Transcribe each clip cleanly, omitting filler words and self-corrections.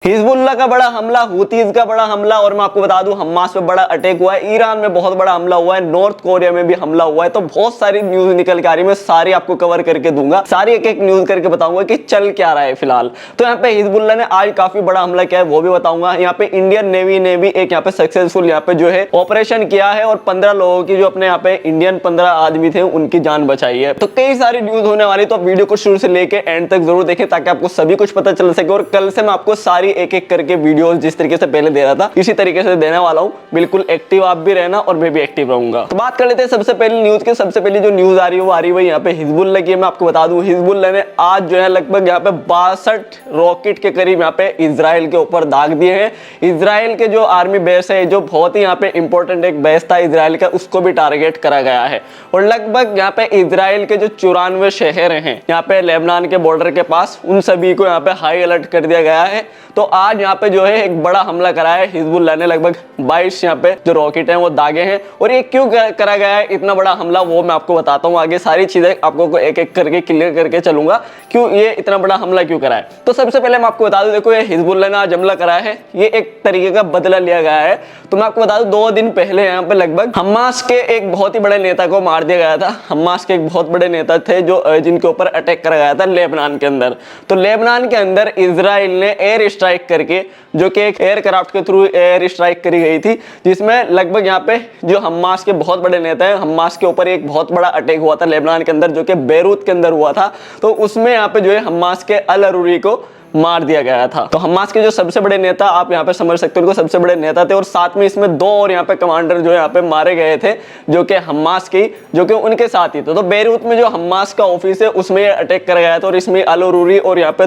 Hezbollah का बड़ा हमला, हुतीज का बड़ा हमला, और मैं आपको बता दूं हमास पे बड़ा अटैक हुआ है, ईरान में बहुत बड़ा हमला हुआ है, नॉर्थ कोरिया में भी हमला हुआ है। तो बहुत सारी न्यूज निकल के आ रही है, मैं सारी आपको कवर करके दूंगा, सारी एक एक न्यूज करके बताऊंगा कि चल क्या रहा है फिलहाल। तो यहाँ पे हिजबुल्लाह ने आज काफी बड़ा हमला किया है, वो भी बताऊंगा। यहाँ पे इंडियन नेवी ने भी एक यहाँ पे सक्सेसफुल यहाँ पे जो है ऑपरेशन किया है, और 15 लोगों की जो अपने यहाँ पे इंडियन 15 आदमी थे उनकी जान बचाई है। तो कई सारी न्यूज होने वाली, तो वीडियो को शुरू से लेके एंड तक जरूर देखें ताकि आपको सभी कुछ पता चल सके। और कल से मैं आपको सारी एक एक करके वीडियोस जिस तरीके से पहले दे रहा था इसी तरीके से देने वाला हूं। बिल्कुल एक्टिव आप भी रहना और मैं भी एक्टिव रहूंगा। तो बात कर लेते हैं सबसे पहले न्यूज की। सबसे पहले जो न्यूज आ रही है वो आ रही है यहाँ पे हिजबुल्लाह की। मैं आपको बता दूं हिजबुल्लाह ने आज जो है लगभग यहाँ पे 62 रॉकेट के करीब यहाँ पे इजराइल के ऊपर दाग दिए हैं। इजराइल के जो आर्मी बेस है, जो बहुत ही यहाँ पे इंपॉर्टेंट एक बेस था इजराइल का, उसको भी टारगेट करा गया है। और लगभग यहाँ पे इजराइल के जो 94 शहर हैं यहाँ पे लेबनान के बॉर्डर के पास, उन सभी को यहाँ पे हाई अलर्ट कर दिया गया है। तो आज यहाँ पे जो है एक बड़ा हमला करा है हिजबुल्लाह ने, लगभग 22 यहाँ पे जो रॉकेट हैं वो दागे हैं। और ये क्यों करा गया है इतना बड़ा हमला, वो मैं आपको बताता हूँ आगे। सारी चीजें आपको एक एक करके क्लियर करके चलूंगा क्यों ये इतना बड़ा हमला क्यों करा है। तो सबसे पहले मैं आपको बता दूं, देखो ये हिजबुल्लाह ने आज हमला करा है, ये एक तरीके का बदला लिया गया है। तो मैं आपको बता दूं 2 दिन पहले यहाँ पे लगभग हमास के एक बहुत ही बड़े नेता को मार दिया गया था। हमास के एक बहुत बड़े नेता थे जो जिनके ऊपर अटैक करा गया था लेबनान के अंदर। तो लेबनान के अंदर इजराइल ने एयर स्ट्राइक करके, जो कि एक एयरक्राफ्ट के थ्रू एयर स्ट्राइक करी गई थी, जिसमें लगभग यहाँ पे जो हमास के बहुत बड़े नेता हैं, हमास के ऊपर एक बहुत बड़ा अटैक हुआ था लेबनान के अंदर, जो कि बेरूत के अंदर हुआ था। तो उसमें यहाँ पे जो है हमास के अल अरूरी को मार दिया गया था। तो हमास के जो सबसे बड़े नेता, आप यहाँ पे समझ सकते हो, उनको सबसे बड़े नेता थे। और साथ में इसमें 2 और यहाँ पे कमांडर जो यहाँ पे मारे गए थे, जो कि हमास की, जो कि उनके साथ ही थे। तो बेरूत में जो हमास का ऑफिस है उसमें अटैक करा गया था, और इसमें अल अरूरी और यहाँ पे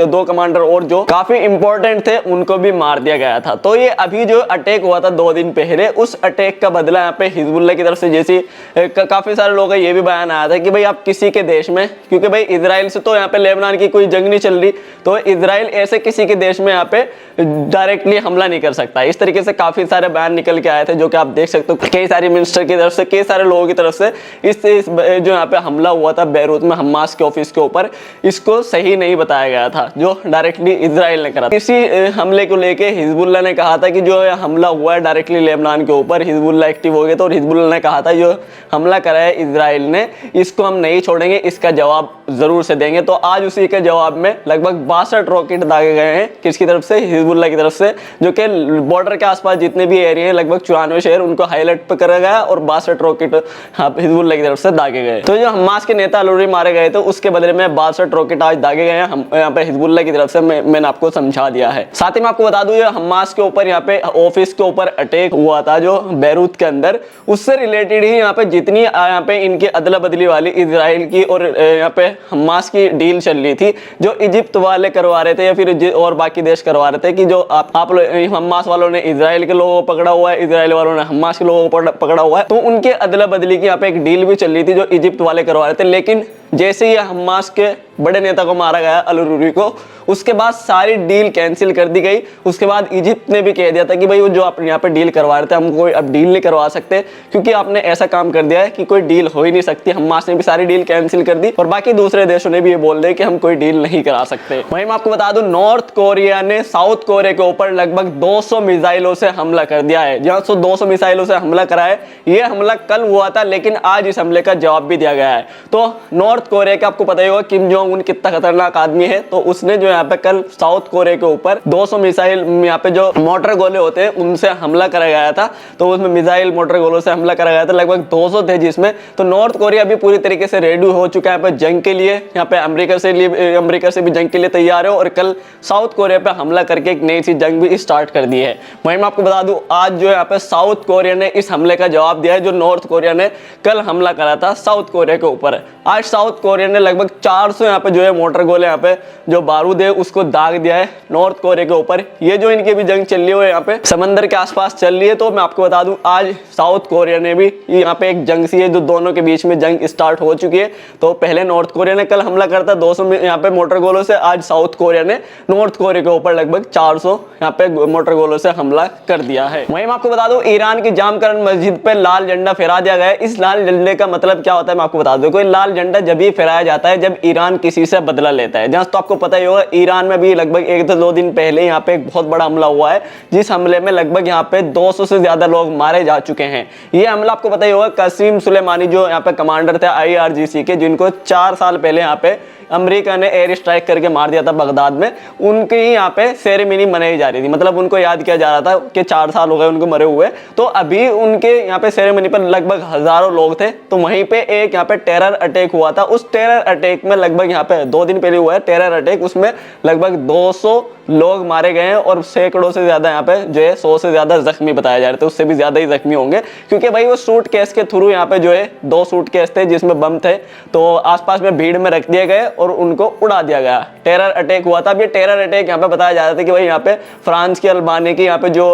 2 कमांडर और जो काफी इंपॉर्टेंट थे उनको भी मार दिया गया था। तो ये अभी जो अटैक हुआ था 2 दिन पहले, उस अटैक का बदला यहाँ पे हिजबुल्लाह की तरफ से, जैसे काफी सारे लोगों का ये भी बयान आया था कि भाई आप किसी के देश में, क्योंकि भाई इजराइल से तो यहाँ पे लेबनान की कोई जंग नहीं चल रही, तो इजराइल ऐसे किसी के देश में यहाँ पे डायरेक्टली हमला नहीं कर सकता। इस तरीके से काफी सारे बयान निकल के आए थे, जो कि आप देख सकते हो कई सारे मिनिस्टर की तरफ से, कई सारे लोगों की तरफ से। इस जो यहाँ पे हमला हुआ था बेरूत में हमास के ऑफिस के ऊपर, इसको सही नहीं बताया गया था, जो डायरेक्टली इजराइल ने करा। इसी हमले को लेके हिजबुल्लाह ने कहा था कि जो हमला हुआ है डायरेक्टली लेबनान के ऊपर, हिजबुल्लाह एक्टिव हो गए। तो हिजबुल्लाह ने कहा था जो हमला करा है इजराइल ने, इसको हम नहीं छोड़ेंगे, इसका जवाब जरूर से देंगे। तो आज उसी के जवाब में लगभग 62 रॉकेट दागे गए हैं, किसकी तरफ से, हिजबुल्लाह की तरफ से, जो कि बॉर्डर के आसपास जितने भी एरिया हैं, लगभग 94 शहर, उनको हाईलाइट पे करा गया, और 62 रॉकेट हिजबुल्लाह की तरफ से दागे गए। तो जो हमास के नेता अल-अरूरी मारे गए थे, उसके बदले में 62 रॉकेट आज दागे गए हैं यहाँ पे हिजबुल्लाह की तरफ से। मैंने आपको समझा दिया है। साथ ही मैं आपको बता दूं ये हमास के ऊपर यहाँ पे ऑफिस के ऊपर अटैक हुआ था जो बेरूत के अंदर, उससे रिलेटेड ही यहाँ पे जितनी यहाँ पे इनकी अदला बदली वाली इजराइल की और यहाँ पे हमास की डील चल रही थी, जो इजिप्ट वाले करवा रहे थे या फिर और बाकी देश करवा रहे थे, कि जो आप हमास वालों ने इजराइल के लोगों को पकड़ा हुआ है, इजराइल वालों ने हमास के लोगों को पकड़ा हुआ है। तो उनके अदला बदली की यहाँ पे एक डील भी चल रही थी जो इजिप्ट वाले करवा रहे थे। लेकिन जैसे ही हमास के बड़े नेता को मारा गया अल-अरूरी को, उसके बाद सारी डील कैंसिल कर दी गई। उसके बाद इजिप्ट ने भी कह दिया था कि भाई वो जो आप यहाँ पे डील करवा रहे थे, हम कोई अब डील नहीं करवा सकते, क्योंकि आपने ऐसा काम कर दिया है कि कोई डील हो ही नहीं सकती। हमास ने भी सारी डील कैंसिल कर दी, और बाकी दूसरे देशों ने भी ये बोल दिया कि हम कोई डील नहीं करा सकते। वहीं मैं आपको बता दूं नॉर्थ कोरिया ने साउथ कोरिया के ऊपर लगभग 200 मिसाइलों से हमला कर दिया है। जहां 200 मिसाइलों से हमला करा है, ये हमला कल हुआ था, लेकिन आज इस हमले का जवाब भी दिया गया है। तो नॉर्थ कोरिया का आपको पता ही होगा किम जोंग उन कितना खतरनाक आदमी है, तो उसने जो यहाँ पे कल साउथ कोरिया के ऊपर 200 मिसाइल, यहाँ पे जो मोटर गोले होते हैं उनसे हमला करा गया था। तो उसमें मिसाइल मोटर गोलों से हमला करा गया था, लगभग 200 थे जिसमें। तो नॉर्थ कोरिया भी पूरी तरीके से रेडी हो चुका है जंग के लिए, यहाँ पे अमेरिका से भी जंग के लिए तैयार है, और कल साउथ कोरिया पे हमला करके एक नई सी जंग भी स्टार्ट कर दी है। वहीं मैं आपको बता दूं आज जो यहाँ पे साउथ कोरिया ने इस हमले का जवाब दिया है, जो नॉर्थ कोरिया ने कल हमला करा था साउथ कोरिया के ऊपर। आज साउथ कोरिया ने लगभग 400 यहाँ पे जो है मोटर गोले, यहाँ पे जो बारूद है उसको दाग दिया है नॉर्थ कोरिया के ऊपर। ये जो इनकी भी जंग चल रही है यहाँ पे समंदर के आसपास चल रही है। तो मैं आपको बता दूं आज साउथ कोरिया ने भी यहाँ पे एक जंग सी है, जो दोनों के बीच में जंग स्टार्ट हो चुकी है। तो पहले नॉर्थ कोरिया ने कल हमला करता 200 यहाँ पे मोटर गोलों से, आज साउथ कोरिया ने नॉर्थ कोरिया के ऊपर लगभग 400 यहाँ पे मोटर गोलों से हमला कर दिया है। वहीं मैं आपको बता दूं ईरान की जामकरन मस्जिद पे लाल झंडा फहरा दिया गया है। इस लाल झंडे का मतलब क्या होता है मैं आपको बता दूं। कोई लाल झंडा जब तभी फहराया जाता है जब ईरान किसी से बदला लेता है। जहां तो आपको पता ही होगा ईरान में भी लगभग 1-2 दिन पहले यहाँ पे एक बहुत बड़ा हमला हुआ है, जिस हमले में लगभग यहाँ पे 200 से ज्यादा लोग मारे जा चुके हैं। ये हमला आपको पता ही होगा कासिम सुलेमानी जो यहाँ पे कमांडर थे IRGC के, जिनको 4 साल पहले यहाँ पे अमेरिका ने एयर स्ट्राइक करके मार दिया था बगदाद में, उनकी ही यहाँ पे सेरेमनी मनाई जा रही थी। मतलब उनको याद किया जा रहा था कि 4 साल हो गए उनको मरे हुए। तो अभी उनके यहाँ पे सेरेमनी पर लगभग हजारों लोग थे। तो वहीं पे एक यहाँ पे टेरर अटैक हुआ था। उस टेरर अटैक में लगभग यहाँ पे 2 दिन पहले हुआ है टेरर अटैक, उसमें लगभग 200 लोग मारे गए हैं और सैकड़ों से ज्यादा यहाँ पे जो है 100 से ज्यादा जख्मी बताया जा रहे थे। उससे भी ज्यादा ही जख्मी होंगे, क्योंकि भाई वो सूट केस के थ्रू यहाँ पे जो है 2 सूट केस थे जिसमें बम थे, तो आसपास में भीड़ में रख दिए गए और उनको उड़ा दिया गया। टेरर अटैक हुआ था। अब ये टेरर अटैक यहाँ पे बताया जा रहा था कि भाई यहाँ पे फ्रांस की अल्बानी की यहाँ पे जो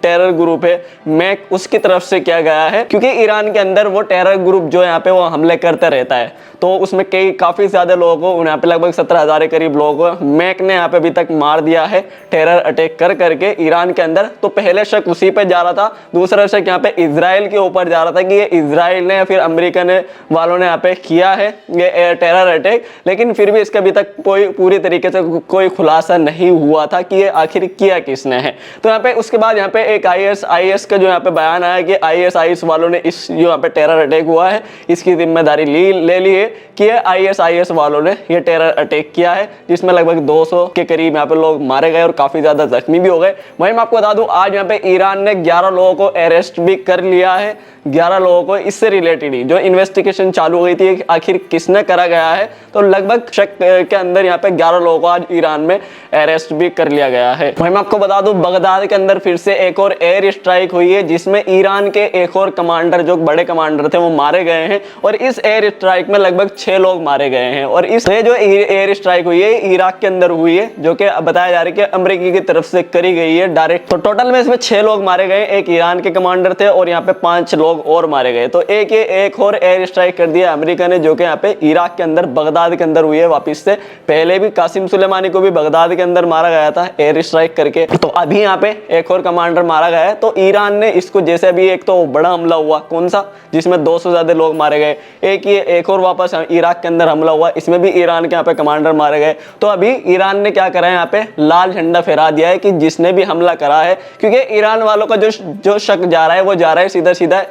टेरर ग्रुप है मैक, उसकी तरफ से किया गया है, क्योंकि ईरान के अंदर वो टेरर ग्रुप जो यहाँ पे वो हमले करते रहता है। तो उसमें काफी ज्यादा लोगों को यहाँ पे लगभग 17,000 के करीब लोगों को मैक ने यहाँ पे अभी तक मार दिया है टेरर अटैक कर करके ईरान के अंदर। तो पहले शक उसी पे जा रहा था, दूसरा शक यहाँ पे इजराइल के ऊपर जा रहा था कि ये इजराइल ने या फिर अमेरिका ने वालों ने यहाँ पे किया है ये टेरर अटैक। लेकिन फिर भी इसका अभी तक कोई पूरी तरीके से कोई खुलासा नहीं हुआ था कि ये आखिर किया किसने है। तो यहाँ पे उसके बाद यहाँ पे एक IS का जो यहाँ पे बयान आया कि IS वालों ने इस जो यहाँ पे टेरर अटैक हुआ है इसकी जिम्मेदारी ले ली है कि IS वालों ने ये टेरर अटैक किया है, जिसमें लगभग 200 के करीब यहाँ पे लोग मारे गए और काफी ज्यादा जख्मी भी हो गए। वहीं मैं आपको बता दूं आज यहाँ पे ईरान ने 11 लोगों को अरेस्ट भी कर लिया है। 11 लोगों को इससे रिलेटेड ही जो इन्वेस्टिगेशन चालू हो गई थी आखिर किसने करा गया है, तो लगभग शक के अंदर यहाँ पे 11 लोगों को आज ईरान में अरेस्ट भी कर लिया गया है। वहीं मैं आपको बता दूं बगदाद के अंदर फिर से एक और एयर स्ट्राइक हुई है, जिसमें ईरान के एक और कमांडर जो बड़े कमांडर थे वो मारे गए हैं और इस एयर स्ट्राइक में लगभग 6 लोग मारे गए हैं। और इस जो एयर स्ट्राइक हुई है इराक के अंदर हुई है, जो कि बताया जा रहा है कि अमेरिका की तरफ से करी गई है डायरेक्ट। तो टोटल में इसमें 6 लोग मारे गए, एक ईरान के कमांडर थे और यहाँ पे 5 लोग और मारे गए। तो एक और एयर स्ट्राइक कर दिया अमेरिका ने, जो कि यहाँ पे इराक के अंदर बगदाद के अंदर हुई है वापिस से। पहले भी कासिम सुलेमानी को भी बगदाद के अंदर मारा गया था एयर स्ट्राइक करके, तो अभी यहाँ पे एक और कमांडर मारा गया है। तो ईरान ने इसको जैसे अभी एक तो बड़ा हमला हुआ कौन सा जिसमें 200 से ज्यादा लोग मारे गए, एक और वापस इराक के अंदर हमला हुआ, इसमें भी ईरान के यहाँ पे कमांडर मारे गए। तो अभी ईरान ने क्या करा है यहाँ पे लाल झंडा फहरा दिया है कि जिसने भी हमला करा है, क्योंकि ईरान वालों का जो शक जा रहा है वो जा रहा है सीधा सीधा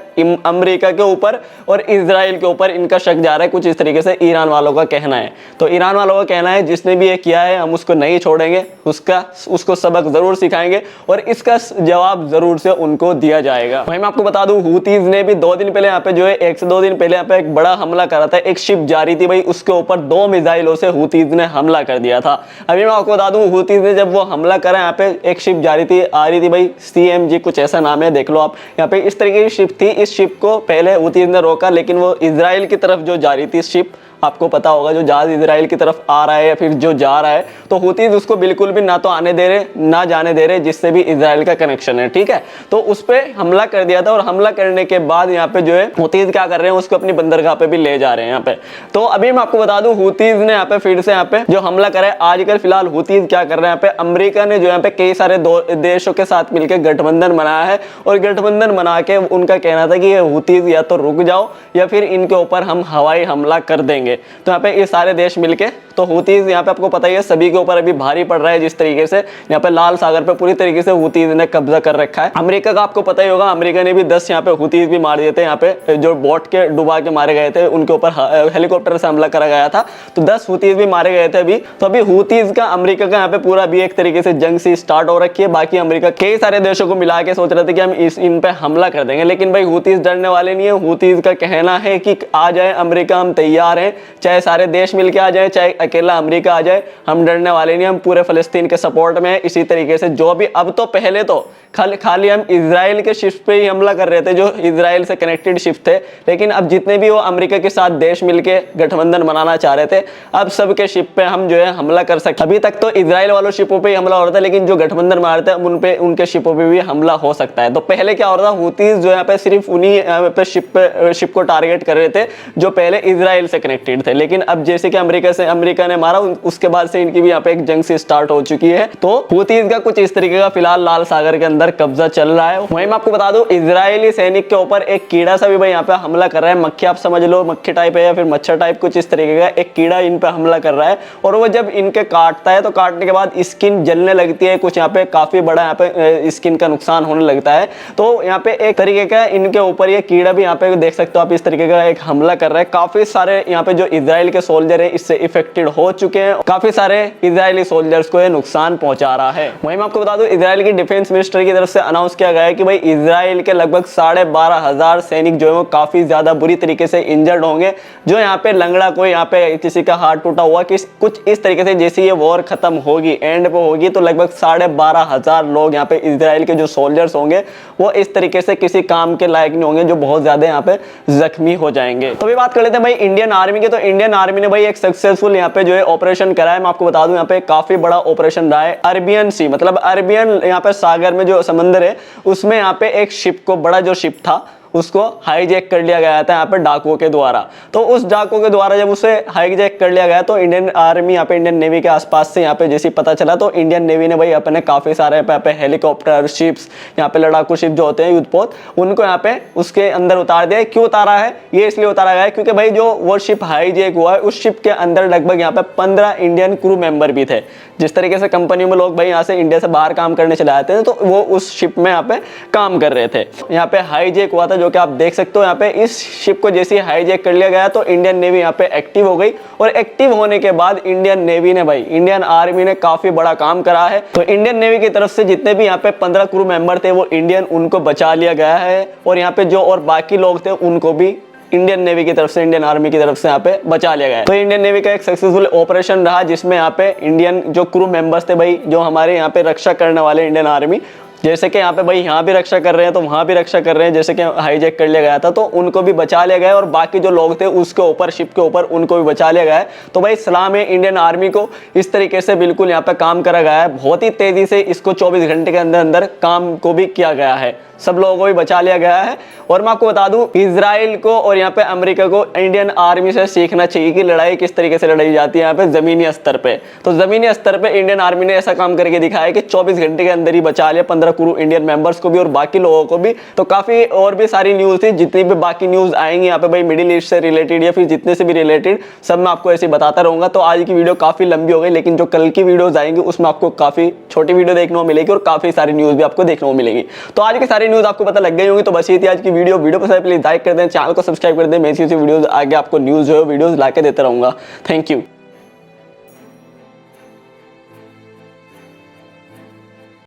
अमेरिका के ऊपर और इजराइल के ऊपर इनका शक जा रहा है, कुछ इस तरीके से ईरान वालों का कहना है। तो ईरान वालों का कहना है जिसने भी ये किया है हम उसको नहीं छोड़ेंगे, उसको सबक जरूर सिखाएंगे और इसका जवाब जरूर से उनको दिया जाएगा। वहीं मैं आपको बता दूं हुतीज ने भी 2 दिन पहले यहाँ पे जो है 1 से 2 दिन पहले यहाँ पे एक बड़ा हमला करा था। एक शिप जा रही थी भाई, उसके ऊपर 2 मिसाइलों से हुतीज ने हमला कर दिया था। अभी मैं आपको बता दूं हुतीज ने जब वो हमला करा यहाँ पे एक शिप जा रही थी आ रही थी भाई CMG कुछ ऐसा नाम है, देख लो आप। यहाँ पे इस तरीके की शिप थी, इस शिप को पहले हुतीज ने रोका, लेकिन वो इजराइल की तरफ जो जा रही थी शिप, आपको पता होगा जो जहाज इजराइल की तरफ आ रहा है या फिर जो जा रहा है, तो हुतीज उसको बिल्कुल भी ना तो आने दे रहे ना जाने दे रहे, जिससे भी इजराइल का कनेक्शन है, ठीक है। तो उस पे हमला कर दिया था और हमला करने के बाद यहाँ पे जो है हुतीज क्या कर रहे हैं उसको अपनी बंदरगाह पे भी ले जा रहे हैं यहाँ पे। तो अभी मैं आपको बता दूं हुतीज ने यहाँ पे फिर से यहाँ पे जो हमला करा है आजकल फिलहाल हुतीज क्या कर रहे हैं यहाँ पे, अमेरिका ने जो यहाँ पे कई सारे देशों के साथ मिलकर गठबंधन बनाया है और गठबंधन बना के उनका कहना था कि ये हुतीज या तो रुक जाओ या फिर इनके ऊपर हम हवाई हमला कर देंगे। तो यहाँ पे ये सारे देश मिलके, तो हुतीज यहाँ पे आपको पता ही है सभी के ऊपर अभी भारी पड़ रहा है, जिस तरीके से यहाँ पे लाल सागर पे पूरी तरीके से हुतीज ने कब्जा कर रखा है। अमेरिका का आपको पता ही होगा, अमेरिका ने भी 10 यहाँ पे हुतीज भी मार दिए थे। यहाँ पे जो बोट के डुबा के मारे गए थे उनके ऊपर हेलीकॉप्टर से हमला करा गया था, तो 10 हुतीज भी मारे गए थे अभी। तो अभी हुतीज का अमेरिका का यहाँ पे पूरा भी एक तरीके से जंग सी स्टार्ट हो रखी है। बाकी अमेरिका कई सारे देशों को मिला के सोच रहे थे कि हम इन पे हमला कर देंगे, लेकिन भाई हुतीज डरने वाले नहीं है। हुतीज का कहना है कि आ जाए अमेरिका, हम तैयार हैं, चाहे सारे देश मिलके आ जाए चाहे अकेला अमेरिका आ जाए, हम डरने वाले नहीं, हम पूरे फलस्तीन के सपोर्ट में हैं। इसी तरीके से जो भी अब तो पहले तो खाली हम इजराइल के शिप पे ही हमला कर रहे थे, जो इजराइल से कनेक्टेड शिप थे, लेकिन अब जितने भी वो अमेरिका के साथ देश मिलके गठबंधन बनाना चाह रहे थे, अब सबके शिप पे हम जो है हमला कर सकते। अभी तक तो इजराइल वालों शिपों पे ही हमला हो रहा था, लेकिन जो गठबंधन बना रहे थे उन पे उनके शिपों पे भी हमला हो सकता है। तो पहले क्या हो रहा था, हुतीज जो यहाँ पे सिर्फ उन्हीं पे शिप को टारगेट कर रहे थे जो पहले इजराइल से कनेक्टेड रिलेटेड थे, लेकिन अब जैसे कि अमेरिका ने मारा, उसके बाद से इनकी भी यहाँ पे एक जंग से स्टार्ट हो चुकी है। तो हुतीज का कुछ इस तरीके का फिलहाल लाल सागर के अंदर कब्जा चल रहा है। वहीं मैं आपको बता दूं, इजरायली सैनिक के ऊपर एक कीड़ा सा भी भाई यहाँ पे हमला कर रहा है। मक्खी आप समझ लो, मक्खी टाइप है या फिर मच्छर टाइप, कुछ इस तरीके का एक कीड़ा इन पे हमला कर रहा है। और वो जब इनके काटता है तो काटने के बाद स्किन जलने लगती है, कुछ यहाँ पे काफी बड़ा यहाँ पे स्किन का नुकसान होने लगता है। तो यहाँ पे एक तरीके का इनके ऊपर ये कीड़ा भी यहाँ पे देख सकते हो आप, इस तरीके का एक हमला कर रहा है। काफी सारे यहाँ पे जो इजराइल के सोल्जर है इससे इफेक्टेड हो चुके हैं, काफी सारे इजरायली सोल्जर्स को ये नुकसान पहुंचा रहा है। वहीं मैं आपको बता दूं, इजराइल की डिफेंस मिनिस्टर की तरफ से अनाउंस किया गया है कि भाई इजराइल के लगभग 12,500 सैनिक जो है वो काफी ज्यादा बुरी तरीके से इंजर्ड होंगे। जो यहाँ पे लंगड़ा कोई यहाँ पे किसी का हाथ टूटा हुआ, कुछ इस तरीके से जैसे ये वॉर खत्म होगी, एंड पे होगी, तो लगभग 12,500 लोग यहाँ पे इजराइल के जो सोल्जर्स होंगे वो इस तरीके से किसी काम के लायक नहीं होंगे, जो बहुत ज्यादा यहाँ पे जख्मी हो जाएंगे। तो अभी बात कर लेते हैं भाई इंडियन आर्मी की। तो इंडियन आर्मी ने भाई एक सक्सेसफुल यहाँ पे जो है ऑपरेशन करा है। मैं आपको बता दूं, यहाँ पे काफी बड़ा ऑपरेशन रहा है। अरबियन सी मतलब अरबियन यहाँ पे सागर में जो समंदर है उसमें यहाँ पे एक शिप को, बड़ा जो शिप था उसको हाईजैक कर लिया गया था यहाँ पे डाकुओं के द्वारा। तो उस डाकुओं के द्वारा जब उसे हाईजैक कर लिया गया तो इंडियन आर्मी यहाँ पे इंडियन नेवी के आसपास से यहाँ पे जैसे पता चला तो इंडियन नेवी ने भाई अपने काफी सारे यहाँ पे हेलीकॉप्टर, शिप्स, यहाँ पे लड़ाकू शिप जो होते हैं युद्धपोत, उनको यहाँ पे उसके अंदर उतार दिया। क्यों उतारा है? ये इसलिए उतारा गया है क्योंकि भाई जो वो शिप हाईजैक हुआ है उस शिप के अंदर लगभग यहाँ पे 15 इंडियन क्रू मेंबर भी थे। जिस तरीके से कंपनी में लोग भाई यहाँ से इंडिया से बाहर काम करने चले आते हैं, तो वो उस शिप में यहाँ पे काम कर रहे थे। यहाँ पे हाईजैक हुआ था, जो कि आप देख सकते हो। यहाँ पे इस शिप को जैसे हाईजैक कर लिया गया तो इंडियन नेवी यहाँ पे एक्टिव हो गई, और एक्टिव होने के बाद इंडियन नेवी ने भाई, इंडियन आर्मी ने काफी बड़ा काम करा है। तो इंडियन नेवी की तरफ से जितने भी यहाँ पे 15 क्रू मेंबर थे वो इंडियन, उनको बचा लिया गया है। और यहाँ पे जो और बाकी लोग थे उनको भी इंडियन नेवी की तरफ से, इंडियन आर्मी की तरफ से यहाँ पे बचा लिया गया है। तो इंडियन नेवी का एक सक्सेसफुल ऑपरेशन रहा, जिसमें यहाँ पे इंडियन जो क्रू मेंबर्स थे भाई, जो हमारे यहाँ पे रक्षा करने वाले इंडियन आर्मी, जैसे कि यहाँ पे भाई यहाँ भी रक्षा कर रहे हैं तो वहाँ भी रक्षा कर रहे हैं, जैसे कि हाईजैक कर लिया गया था तो उनको भी बचा लिया गया है, और बाकी जो लोग थे उसके ऊपर, शिप के ऊपर, उनको भी बचा लिया गया है। तो भाई सलाम है इंडियन आर्मी को, इस तरीके से बिल्कुल यहाँ पे काम करा गया है। बहुत ही तेजी से इसको 24 घंटे के अंदर अंदर काम को भी किया गया है, सब लोगों को भी बचा लिया गया है। और मैं आपको बता दूं, इजराइल को और यहाँ पे अमेरिका को इंडियन आर्मी से सीखना चाहिए कि लड़ाई किस तरीके से लड़ी जाती है यहाँ पे जमीनी स्तर पे। तो जमीनी स्तर पे इंडियन आर्मी ने ऐसा काम करके दिखाया कि 24 घंटे के अंदर ही बचा लिया 15 क्रू इंडियन मेंबर्स को भी और बाकी लोगों को भी। तो काफी और भी सारी न्यूज थी, जितनी भी बाकी न्यूज आएंगी यहाँ पे भाई मिडिल ईस्ट से रिलेटेड या फिर जितने से भी रिलेटेड, सब मैं आपको ऐसे बताता रहूंगा। तो आज की वीडियो काफी लंबी हो गई, लेकिन जो कल की वीडियोज आएंगी उसमें आपको काफी छोटी वीडियो देखने को मिलेगी और काफी सारी न्यूज भी आपको देखने को मिलेगी। तो आज की सारी न्यूज आपको पता लग गई होगी। तो बस ये थी आज की वीडियो पसंद प्लीज लाइक कर दें, चैनल को सब्सक्राइब कर दें। मैं इसी वीडियोस आगे आपको न्यूज जो है वीडियोस लाके देता रहूंगा। Thank you.